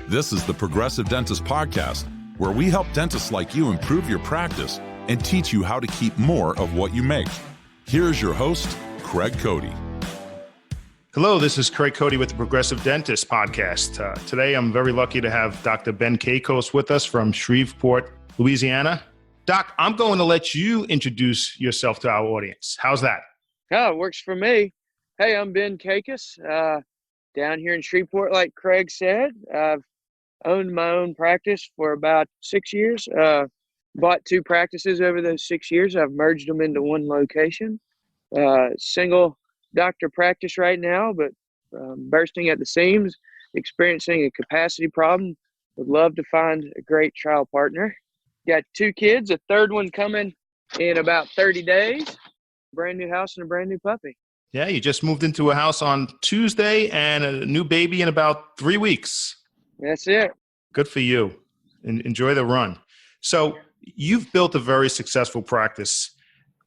This is the Progressive Dentist Podcast, where we help dentists like you improve your practice and teach you how to keep more of what you make. Here's your host, Craig Cody. Hello, this is Craig Cody with the Progressive Dentist Podcast. Today, I'm very lucky to have Dr. Ben Kacos with us from Shreveport, Louisiana. Doc, I'm going to let you introduce yourself to our audience. How's that? Oh, it works for me. Hey, I'm Ben Kacos, down here in Shreveport, like Craig said. I've owned my own practice for about 6 years. Bought 2 practices over those 6 years. I've merged them into one location. Single doctor practice right now, but bursting at the seams, experiencing a capacity problem. Would love to find a great trial partner. Got 2 kids, a third one coming in about 30 days. Brand new house and a brand new puppy. Yeah, you just moved into a house on Tuesday and a new baby in about 3 weeks. That's it. Good for you. Enjoy the run. So you've built a very successful practice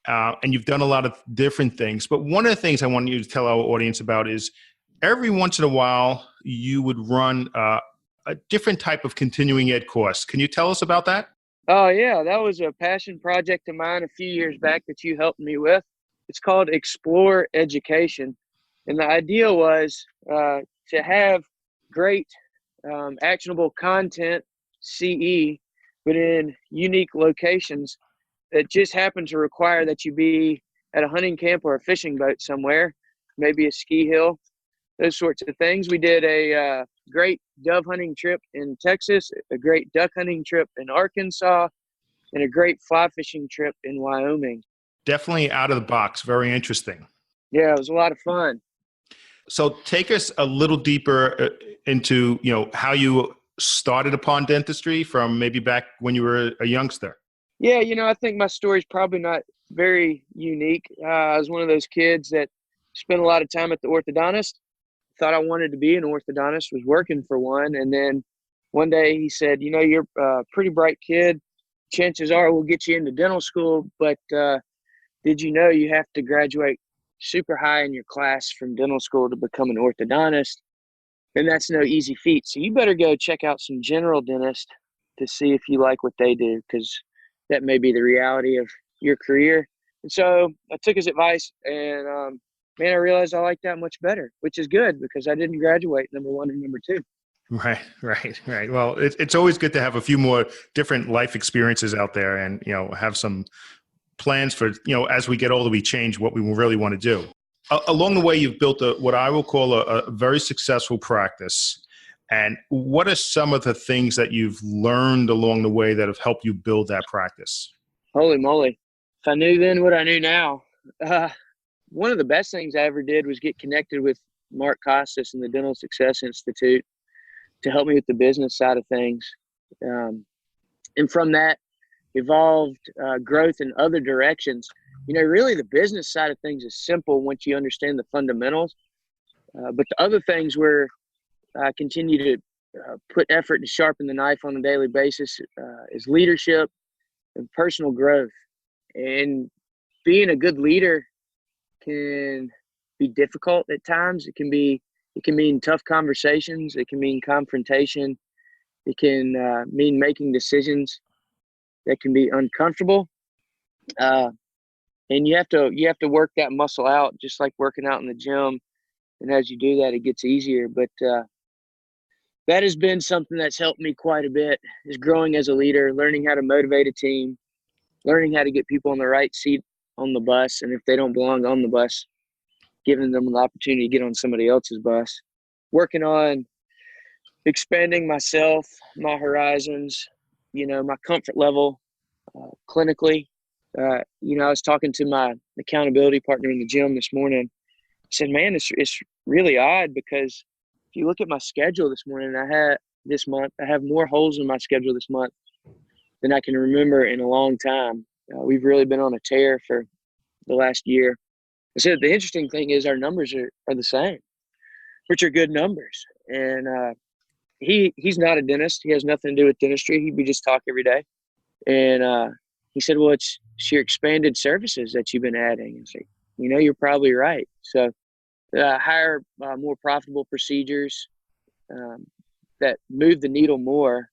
and you've done a lot of different things. But one of the things I want you to tell our audience about is every once in a while you would run a different type of continuing ed course. Can you tell us about that? Oh, yeah. That was a passion project of mine a few years back that you helped me with. It's called Explore Education. And the idea was to have great actionable content, CE, but in unique locations that just happen to require that you be at a hunting camp or a fishing boat somewhere, maybe a ski hill, those sorts of things. We did a great dove hunting trip in Texas, a great duck hunting trip in Arkansas, and a great fly fishing trip in Wyoming. Definitely out of the box. Very interesting. Yeah, it was a lot of fun. So take us a little deeper into, how you started upon dentistry from maybe back when you were a youngster. Yeah, I think my story's probably not very unique. I was one of those kids that spent a lot of time at the orthodontist. Thought I wanted to be an orthodontist, was working for one. And then one day he said, you're a pretty bright kid. Chances are we'll get you into dental school, but did you know you have to graduate super high in your class from dental school to become an orthodontist? And that's no easy feat. So you better go check out some general dentists to see if you like what they do, because that may be the reality of your career. And so I took his advice, and I realized I like that much better, which is good because I didn't graduate number 1 and number 2. Right. Well, it's always good to have a few more different life experiences out there and, have some plans for, as we get older, we change what we really want to do. Along the way, you've built what I will call a very successful practice. And what are some of the things that you've learned along the way that have helped you build that practice? Holy moly. If I knew then what I knew now. One of the best things I ever did was get connected with Mark Costas and the Dental Success Institute to help me with the business side of things. And from that evolved growth in other directions. Really the business side of things is simple once you understand the fundamentals. But the other things where I continue to put effort to sharpen the knife on a daily basis is leadership and personal growth. And being a good leader can be difficult at times. It can mean tough conversations. It can mean confrontation. It can mean making decisions that can be uncomfortable. And you have to work that muscle out, just like working out in the gym. And as you do that, it gets easier. But that has been something that's helped me quite a bit, is growing as a leader, learning how to motivate a team, learning how to get people on the right seat on the bus. And if they don't belong on the bus, giving them the opportunity to get on somebody else's bus, working on expanding myself, my horizons, my comfort level clinically. I was talking to my accountability partner in the gym this morning. I said, man, it's really odd because if you look at my schedule this morning, I have more holes in my schedule this month than I can remember in a long time. We've really been on a tear for the last year. I said, the interesting thing is our numbers are the same, which are good numbers. And he's not a dentist. He has nothing to do with dentistry. We just talk every day. And he said, well, it's your expanded services that you've been adding. And so, you're probably right. So hire more profitable procedures, that move the needle more,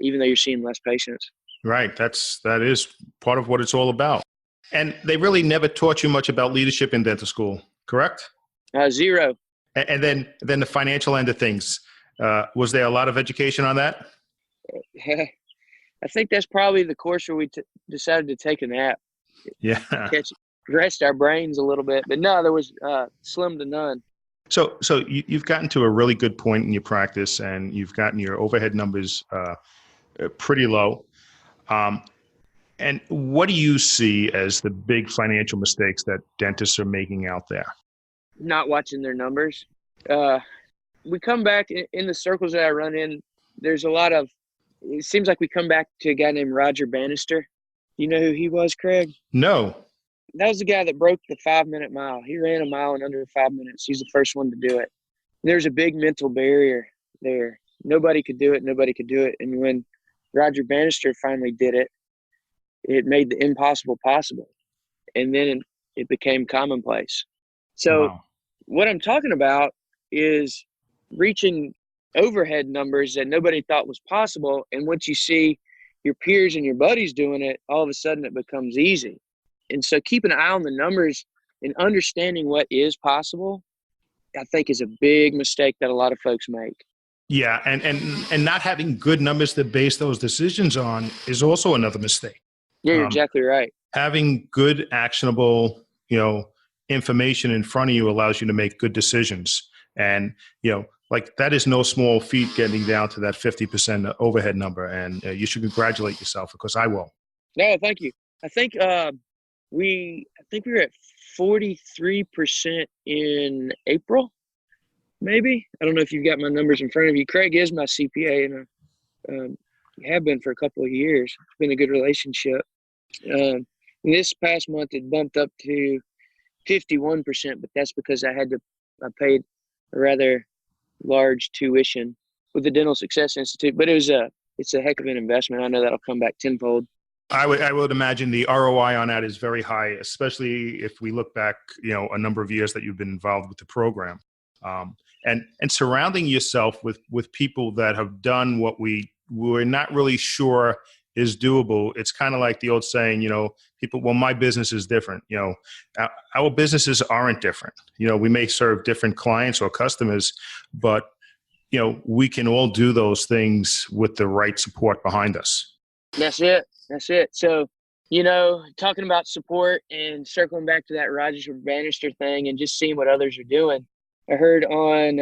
even though you're seeing less patients. Right. That is part of what it's all about. And they really never taught you much about leadership in dental school, correct? Zero. And then the financial end of things. Was there a lot of education on that? I think that's probably the course where we decided to take a nap. Yeah. Rest our brains a little bit. But no, there was slim to none. So you've gotten to a really good point in your practice, and you've gotten your overhead numbers pretty low. And what do you see as the big financial mistakes that dentists are making out there? Not watching their numbers. We come back in the circles that I run in, there's a lot of, it seems like we come back to a guy named Roger Bannister. You know who he was, Craig? No. That was the guy that broke the 5-minute mile. He ran a mile in under 5 minutes. He's the first one to do it. There's a big mental barrier there. Nobody could do it. And when Roger Bannister finally did it, it made the impossible possible. And then it became commonplace. So Wow. What I'm talking about is reaching overhead numbers that nobody thought was possible. And once you see your peers and your buddies doing it, all of a sudden it becomes easy. And so keeping an eye on the numbers and understanding what is possible, I think, is a big mistake that a lot of folks make. Yeah, and not having good numbers to base those decisions on is also another mistake. Yeah, you're exactly right. Having good, actionable, information in front of you allows you to make good decisions. And, like that is no small feat getting down to that 50% overhead number. And you should congratulate yourself, because I will. No, thank you. I think we were at 43% in April, maybe. I don't know if you've got my numbers in front of you. Craig is my CPA, and have been for a couple of years. It's been a good relationship. This past month it bumped up to 51%, but that's because I paid a rather large tuition with the Dental Success Institute. But it's a heck of an investment. I know that'll come back tenfold. I would imagine the ROI on that is very high, especially if we look back, a number of years that you've been involved with the program, and surrounding yourself with people that have done what we're not really sure is doable. It's kind of like the old saying, people, well, my business is different. Our businesses aren't different. We may serve different clients or customers, but, we can all do those things with the right support behind us. That's it. So, talking about support and circling back to that Roger Bannister thing and just seeing what others are doing. I heard on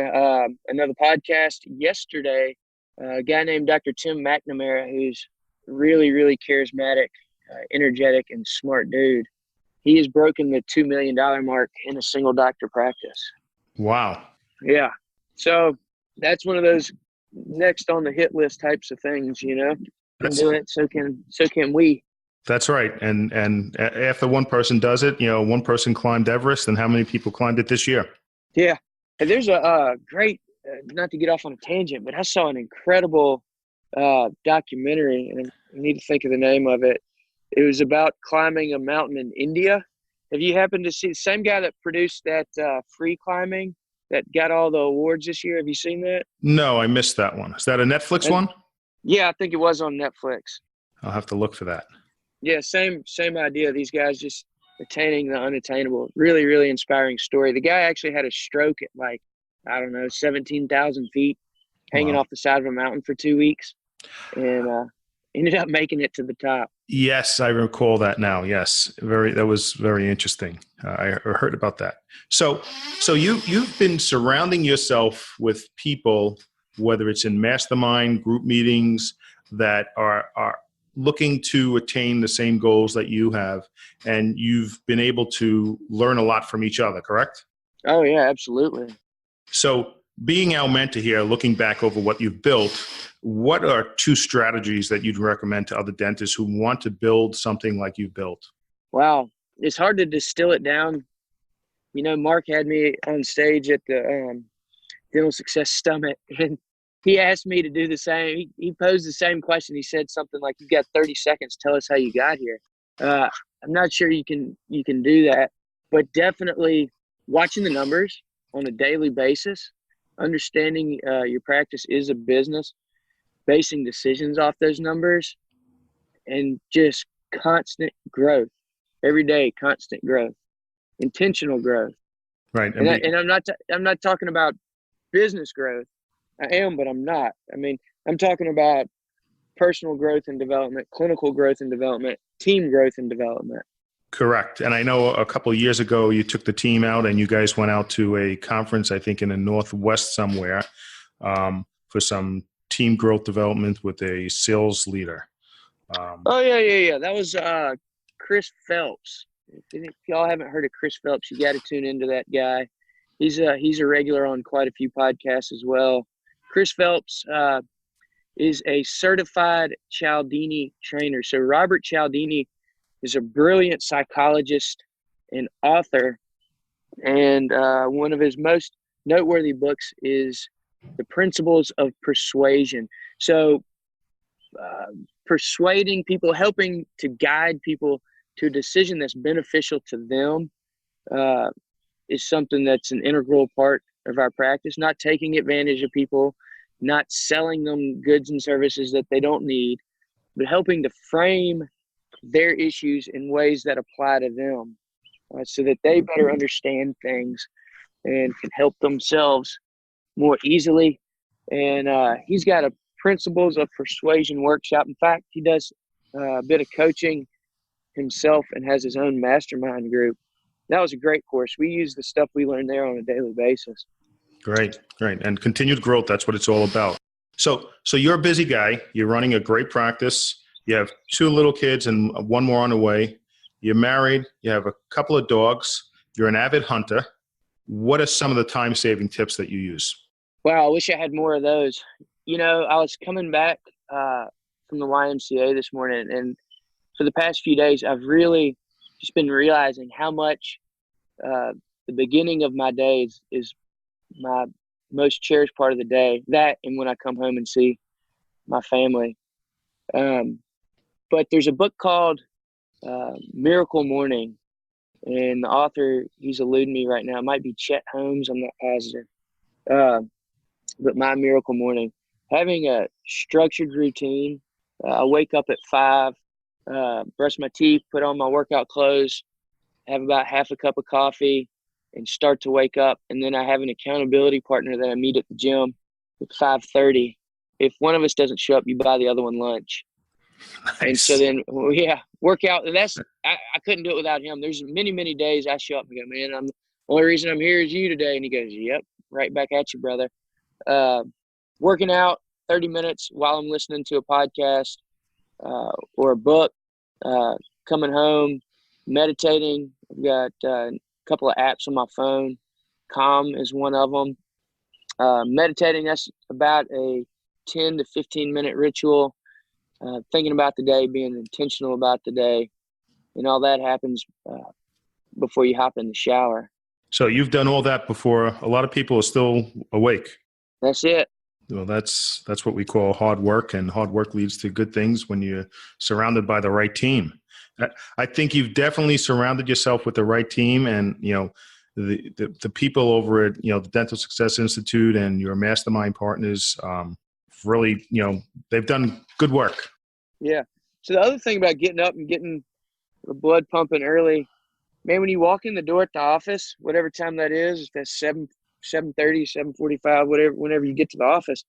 another podcast yesterday, a guy named Dr. Tim McNamara, who's really, really charismatic, energetic, and smart dude. He has broken the $2 million mark in a single doctor practice. Wow. Yeah. So that's one of those next on the hit list types of things, Can do it, so can we. That's right. And after one person does it, one person climbed Everest, and how many people climbed it this year? Yeah. And there's a great, not to get off on a tangent, but I saw an incredible documentary, and I need to think of the name of it. It was about climbing a mountain in India. Have you happened to see the same guy that produced that free climbing that got all the awards this year? Have you seen that? No, I missed that one. Is that a Netflix one? Yeah, I think it was on Netflix. I'll have to look for that. Yeah, same idea. These guys just attaining the unattainable. Really, really inspiring story. The guy actually had a stroke at 17,000 feet, hanging off the side of a mountain for 2 weeks, and ended up making it to the top. Yes, I recall that now. Yes, that was very interesting. I heard about that. So you've been surrounding yourself with people, whether it's in mastermind group meetings, that are looking to attain the same goals that you have, and you've been able to learn a lot from each other, correct? Oh, yeah, absolutely. So being our mentor here, looking back over what you've built, what are 2 strategies that you'd recommend to other dentists who want to build something like you've built? Wow. It's hard to distill it down. Mark had me on stage at the Dental Success Summit, and he asked me to do the same. He posed the same question. He said something like, "You've got 30 seconds. Tell us how you got here." I'm not sure you can do that, but definitely watching the numbers on a daily basis understanding your practice is a business, basing decisions off those numbers, and just constant growth every day, constant growth, intentional growth. Right. And I'm not talking about business growth. I am, but I'm not. I mean, I'm talking about personal growth and development, clinical growth and development, team growth and development. Correct. And I know a couple of years ago you took the team out and you guys went out to a conference, I think in the Northwest somewhere, for some team growth development with a sales leader. Yeah. That was Chris Phelps. If y'all haven't heard of Chris Phelps, you got to tune into that guy. He's a regular on quite a few podcasts as well. Chris Phelps is a certified Cialdini trainer. So Robert Cialdini is a brilliant psychologist and author, and one of his most noteworthy books is The Principles of Persuasion. So persuading people, helping to guide people to a decision that's beneficial to them is something that's an integral part of our practice. Not taking advantage of people, not selling them goods and services that they don't need, but helping to frame their issues in ways that apply to them so that they better understand things and can help themselves more easily. And he's got a Principles of Persuasion workshop. In fact, he does a bit of coaching himself and has his own mastermind group. That was a great course. We use the stuff we learned there on a daily basis. Great. And continued growth, that's what it's all about. So you're a busy guy. You're running a great practice. You have 2 little kids and 1 more on the way. You're married. You have a couple of dogs. You're an avid hunter. What are some of the time-saving tips that you use? Wow, I wish I had more of those. You know, I was coming back from the YMCA this morning, and for the past few days, I've really just been realizing how much the beginning of my days is my most cherished part of the day. That and when I come home and see my family. But there's a book called Miracle Morning, and the author, he's eluding me right now. It might be Chet Holmes. I'm not positive. But My Miracle Morning. Having a structured routine. I wake up at 5, brush my teeth, put on my workout clothes, have about half a cup of coffee, and start to wake up. And then I have an accountability partner that I meet at the gym at 5:30. If one of us doesn't show up, you buy the other one lunch. Nice. And so then, work out. And I couldn't do it without him. There's many, many days I show up and go, man, the only reason I'm here is you today. And he goes, yep, right back at you, brother. Working out 30 minutes while I'm listening to a podcast or a book, coming home, meditating. I've got a couple of apps on my phone. Calm is one of them. Meditating, that's about a 10 to 15-minute ritual. Thinking about the day, being intentional about the day, and all that happens before you hop in the shower. So you've done all that before a lot of people are still awake. That's it. Well, that's what we call hard work, and hard work leads to good things when you're surrounded by the right team. I think you've definitely surrounded yourself with the right team, and the people over at the Dental Success Institute and your mastermind partners really they've done good work. Yeah. So the other thing about getting up and getting the blood pumping early, man, when you walk in the door at the office, whatever time that is, if that's 7:30, 7:45, whatever, whenever you get to the office,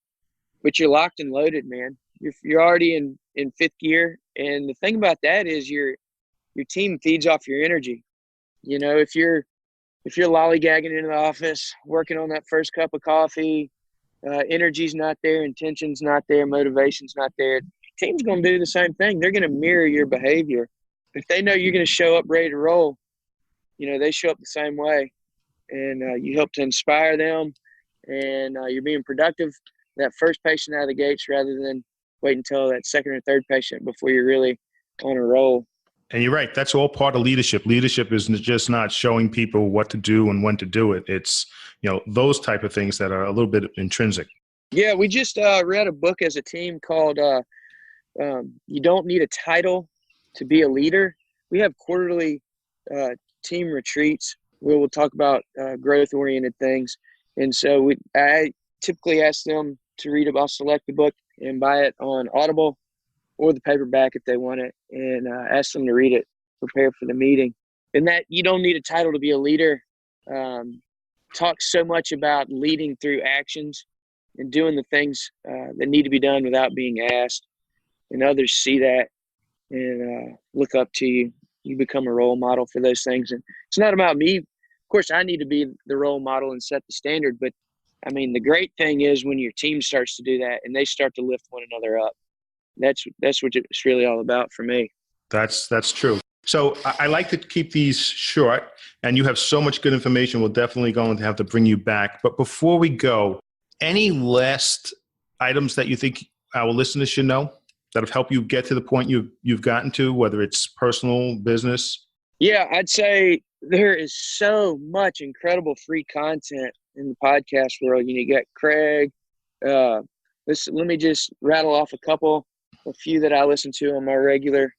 but you're locked and loaded, man. You're already in 5th gear, and the thing about that is your team feeds off your energy. If you're lollygagging into the office, working on that first cup of coffee, energy's not there, intention's not there, motivation's not there, team's going to do the same thing. They're going to mirror your behavior. If they know you're going to show up ready to roll, they show up the same way. And you help to inspire them, and you're being productive that first patient out of the gates rather than wait until that second or third patient before you're really on a roll. And you're right. That's all part of leadership. Leadership is just not showing people what to do and when to do it. It's, those type of things that are a little bit intrinsic. Yeah, we just read a book as a team called You Don't Need a Title to Be a Leader. We have quarterly team retreats where we'll talk about growth-oriented things. And so I typically ask them to read about, select the book and buy it on Audible or the paperback if they want it, and ask them to read it, prepare for the meeting. And that you don't need a title to be a leader. Talk so much about leading through actions and doing the things that need to be done without being asked. And others see that and look up to you. You become a role model for those things. And it's not about me. Of course, I need to be the role model and set the standard. But, I mean, the great thing is when your team starts to do that and they start to lift one another up. That's what it's really all about for me. That's true. So I like to keep these short, and you have so much good information. We're definitely going to have to bring you back. But before we go, any last items that you think our listeners should know that have helped you get to the point you've gotten to, whether it's personal, business? Yeah, I'd say there is so much incredible free content in the podcast world. You got Craig. Let me just rattle off a few that I listen to on my regular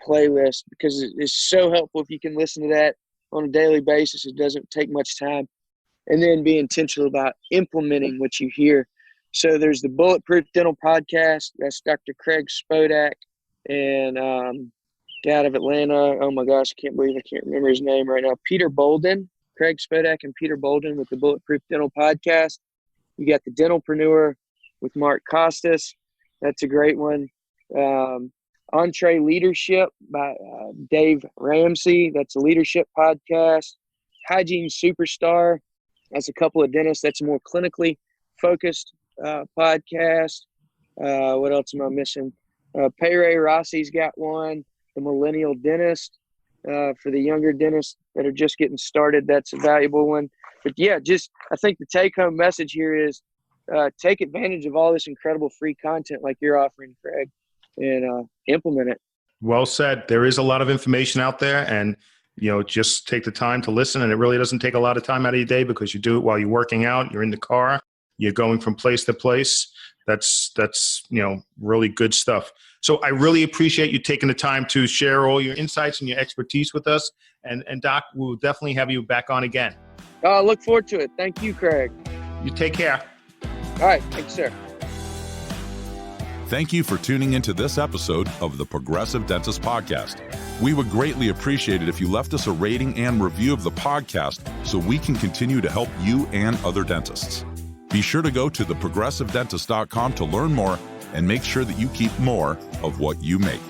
playlist, because it's so helpful if you can listen to that on a daily basis. It doesn't take much time. And then be intentional about implementing what you hear. So there's the Bulletproof Dental Podcast. That's Dr. Craig Spodak and guy out of Atlanta. Oh my gosh, I can't believe I can't remember his name right now. Peter Bolden, Craig Spodak and Peter Bolden with the Bulletproof Dental Podcast. You got the Dentalpreneur with Mark Costas. That's a great one. Entree Leadership by Dave Ramsey. That's a leadership podcast. Hygiene Superstar. That's a couple of dentists. That's a more clinically focused podcast. What else am I missing? Ray Rossi's got one. The Millennial Dentist for the younger dentists that are just getting started. That's a valuable one. But yeah, I think the take-home message here is take advantage of all this incredible free content like you're offering, Craig, and implement it. Well said. There is a lot of information out there, and just take the time to listen. And it really doesn't take a lot of time out of your day, because you do it while you're working out, you're in the car, you're going from place to place. That's really good stuff. So I really appreciate you taking the time to share all your insights and your expertise with us. And Doc, we'll definitely have you back on again. I look forward to it. Thank you, Craig. You take care. All right. Thanks, sir. Thank you for tuning into this episode of the Progressive Dentist Podcast. We would greatly appreciate it if you left us a rating and review of the podcast so we can continue to help you and other dentists. Be sure to go to theprogressivedentist.com to learn more and make sure that you keep more of what you make.